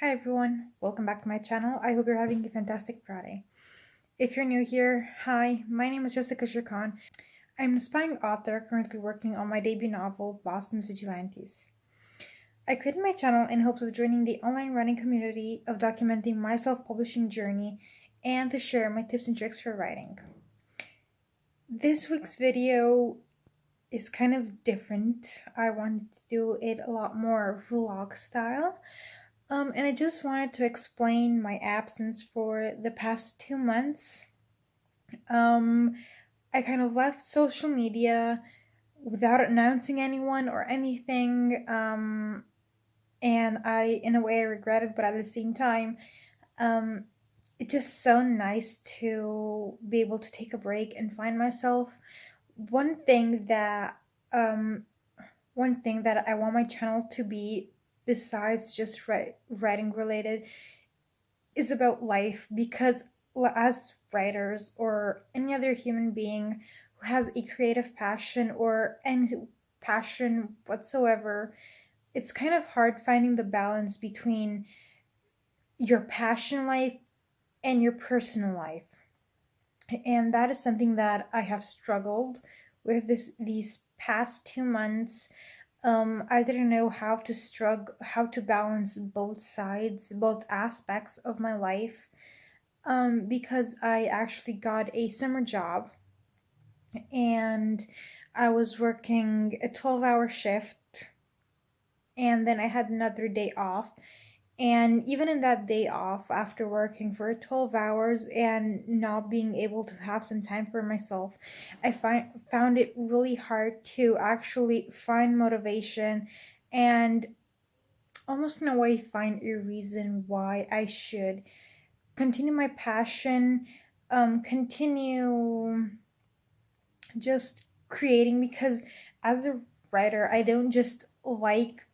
Hi everyone, welcome back to my channel. I hope you're having a fantastic Friday. If you're new here, hi, my name is Jessica Shirkan. I'm an aspiring author currently working on my debut novel, Boston's Vigilantes. I created my channel in hopes of joining the online writing community, of documenting my self-publishing journey, and to share my tips and tricks for writing. This week's video is kind of different. I wanted to do it a lot more vlog style. And I just wanted to explain my absence for the past 2 months. I kind of left social media without announcing anyone or anything. And in a way, I regret it, but at the same time, um, it's just so nice to be able to take a break and find myself. One thing that, um, one thing that I want my channel to be, besides just writing related, is about life, because as writers or any other human being who has a creative passion or any passion whatsoever, it's kind of hard finding the balance between your passion life and your personal life. And that is something that I have struggled with these past 2 months. I didn't know how to balance both sides, both aspects of my life, because I actually got a summer job and I was working a 12-hour shift, and then I had another day off. And even in that day off, after working for 12 hours and not being able to have some time for myself, I found it really hard to actually find motivation and almost in a way find a reason why I should continue my passion, continue just creating, because as a writer, I don't just like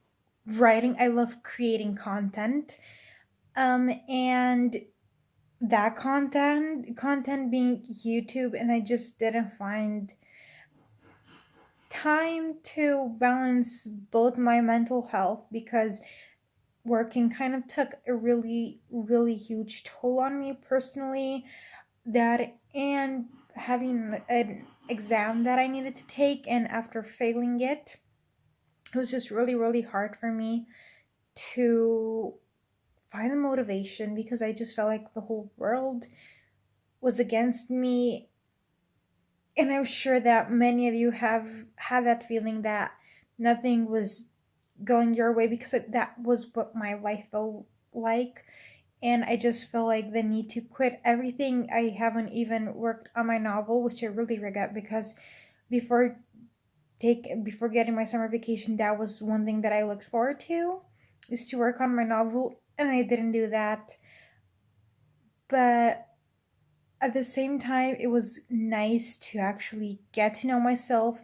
writing, I love creating content. And that content being YouTube, and I just didn't find time to balance both my mental health, because working kind of took a really huge toll on me personally, that and having an exam that I needed to take, and after failing it, it was just really hard for me to find the motivation, because I just felt like the whole world was against me. And I'm sure that many of you have had that feeling that nothing was going your way, because that was what my life felt like. And I just felt like the need to quit everything. I haven't even worked on my novel, which I really regret, because before before getting my summer vacation, that was one thing that I looked forward to, is to work on my novel, and I didn't do that. But at the same time, it was nice to actually get to know myself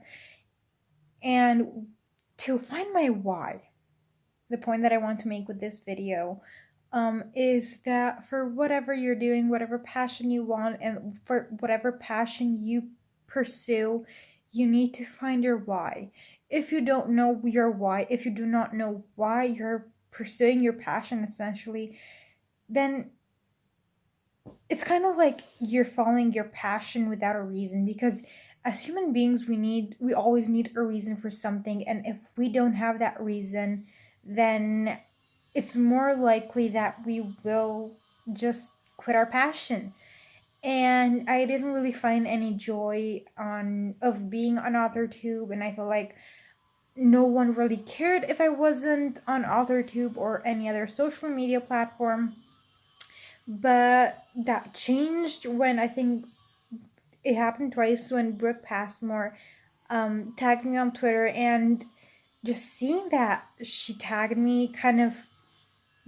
and to find my why. The point that I want to make with this video, is that for whatever you're doing, whatever passion you want, and for whatever passion you pursue, you need to find your why. If you don't know your why, if you do not know why you're pursuing your passion, essentially, then it's kind of like you're following your passion without a reason, because as human beings, we always need a reason for something, and if we don't have that reason, then it's more likely that we will just quit our passion. And I didn't really find any joy on of being on AuthorTube, and I feel like no one really cared if I wasn't on AuthorTube or any other social media platform. But that changed when, I think it happened twice, when Brooke Passmore tagged me on Twitter, and just seeing that she tagged me kind of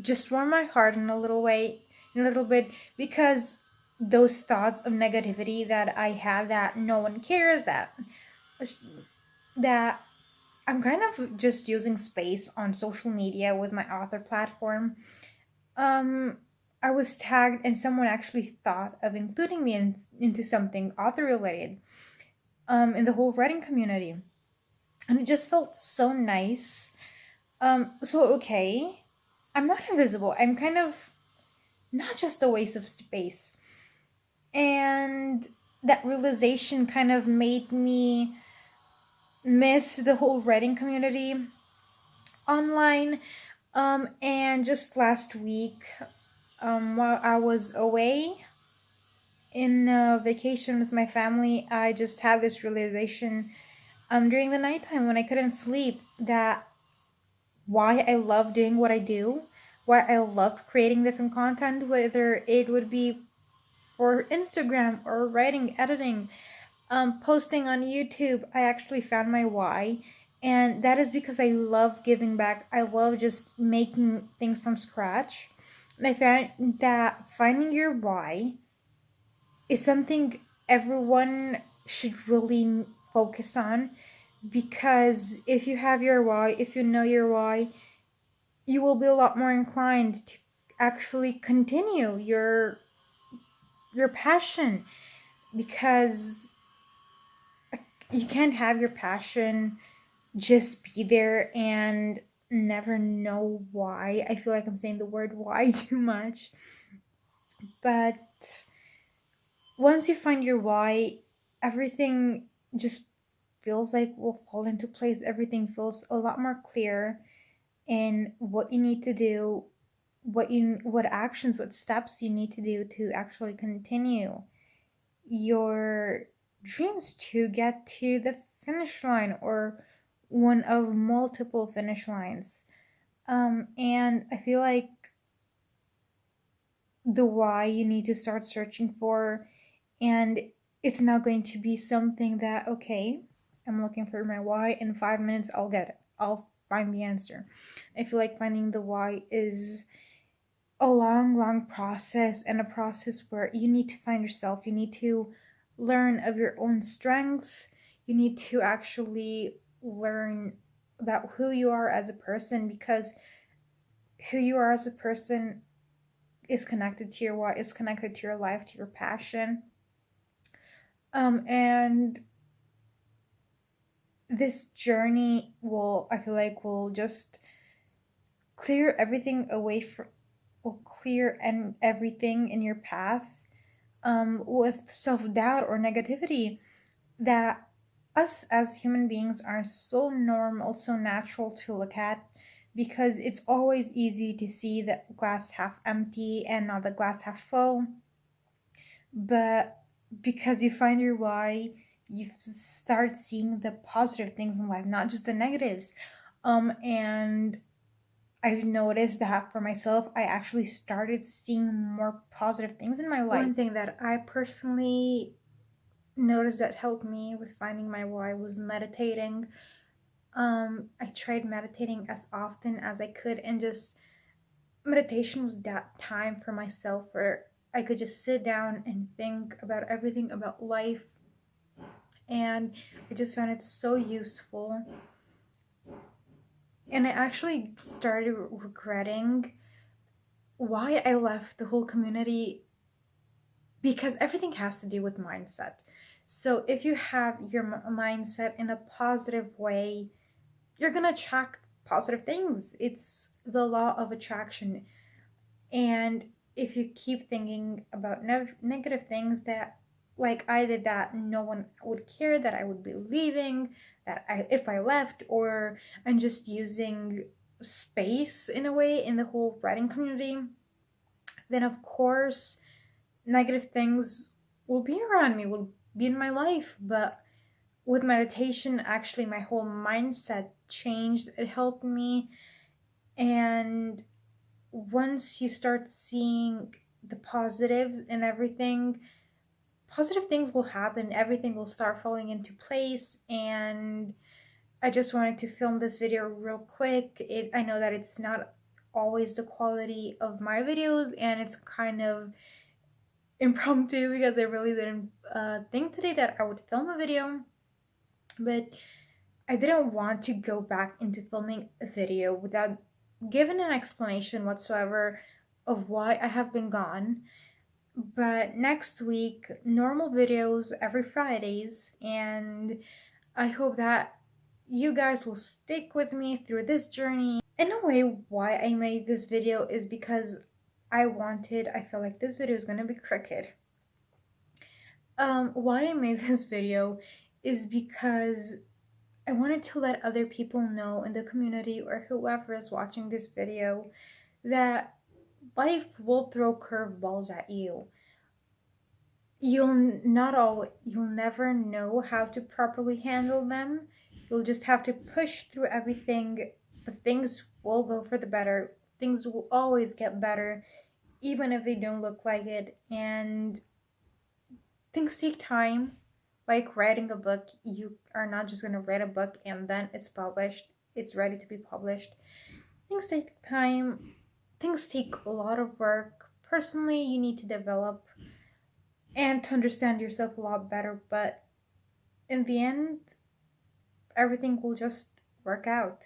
just warmed my heart in a little way, in a little bit, because those thoughts of negativity that I had, that no one cares, that I'm kind of just using space on social media with my author platform. Um, I was tagged, and someone actually thought of including me into something author related, in the whole writing community, and it just felt so nice. So okay, I'm not invisible. I'm kind of not just a waste of space. And that realization kind of made me miss the whole writing community online. And just last week, while I was away in vacation with my family, I just had this realization during the nighttime when I couldn't sleep, that why I love doing what I do, why I love creating different content, whether it would be for Instagram or writing, editing, posting on YouTube. I actually found my why. And that is because I love giving back. I love just making things from scratch. And I found that finding your why is something everyone should really focus on, because if you have your why, if you know your why, you will be a lot more inclined to actually continue your passion, because you can't have your passion just be there and never know why. I feel like I'm saying the word why too much. But once you find your why, everything just feels like will fall into place. Everything feels a lot more clear in what you need to do, what actions, what steps you need to do to actually continue your dreams, to get to the finish line or one of multiple finish lines. And I feel like the why you need to start searching for, and it's not going to be something that, okay, I'm looking for my why, in 5 minutes I'll get it, I'll find the answer. I feel like finding the why is a long process, and a process where you need to find yourself. You need to learn of your own strengths. You need to actually learn about who you are as a person, because who you are as a person is connected to your why, is connected to your life, to your passion. And this journey will, I feel like, will just clear everything away from, will clear and everything in your path, with self-doubt or negativity that us as human beings are so normal, so natural to look at, because it's always easy to see the glass half empty and not the glass half full. But because you find your why, you start seeing the positive things in life, not just the negatives. And I've noticed that for myself, I actually started seeing more positive things in my life. One thing that I personally noticed that helped me with finding my why was meditating. I tried meditating as often as I could, and just meditation was that time for myself where I could just sit down and think about everything about life. And I just found it so useful. And I actually started regretting why I left the whole community, because everything has to do with mindset. So if you have your mindset in a positive way, you're gonna attract positive things. It's the law of attraction. And if you keep thinking about negative things, that like I did, that no one would care, that I would be leaving, that if I left, or I'm just using space in a way in the whole writing community, then of course negative things will be around me, will be in my life. But with meditation, actually my whole mindset changed. It helped me. And once you start seeing the positives in everything, positive things will happen, everything will start falling into place. And I just wanted to film this video real quick. I know that it's not always the quality of my videos, and it's kind of impromptu because I really didn't think today that I would film a video. But I didn't want to go back into filming a video without giving an explanation whatsoever of why I have been gone. But next week, normal videos every Fridays, and I hope that you guys will stick with me through this journey. In a way, why I made this video is because I feel like this video is gonna be crooked. Why I made this video is because I wanted to let other people know in the community or whoever is watching this video that life will throw curveballs at you. You'll never know how to properly handle them. You'll just have to push through everything, but things will go for the better. Things will always get better, even if they don't look like it. And things take time. Like writing a book, you are not just going to write a book and then it's published, it's ready to be published. Things take time, things take a lot of work. Personally, you need to develop and to understand yourself a lot better, but in the end, everything will just work out.